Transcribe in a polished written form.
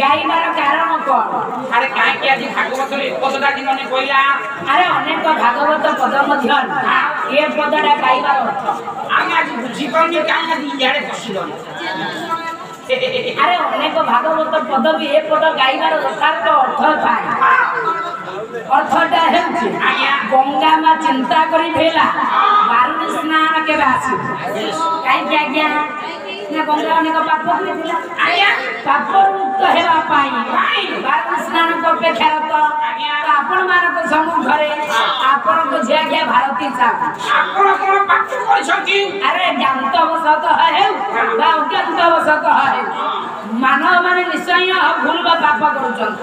गाइबार कारण कौन? अरे काहे कि आज भागवत रे पदटा कि मने कइला अरे अनेक भागवत पद मध्य ए पदटा गाइबार अर्थ आमे आज बुझी पाउनी काहे आज इयाडे पसिलो अरे अनेक भागवत पद भी ए पद गाइबार यथार्थ अर्थ थाए अर्थटा हेउछि गंगा मा चिंता करी भेला बारुणी स्नान केबे आसी काई कि आज्ञा ना गंगा अनेक पाप करिला आज्ञा पाप मुक्त हेबा पाई बारुणी स्नान करबे खेरत आपण मानक समूह घरे आपण को जे आज्ञा भारती सा आपण कोन पाप करछथि अरे ज्ञानत अवसत हेउ बा अज्ञानत अवसत हेउ मानव माने निश्चय भूल बा पाप करूछन।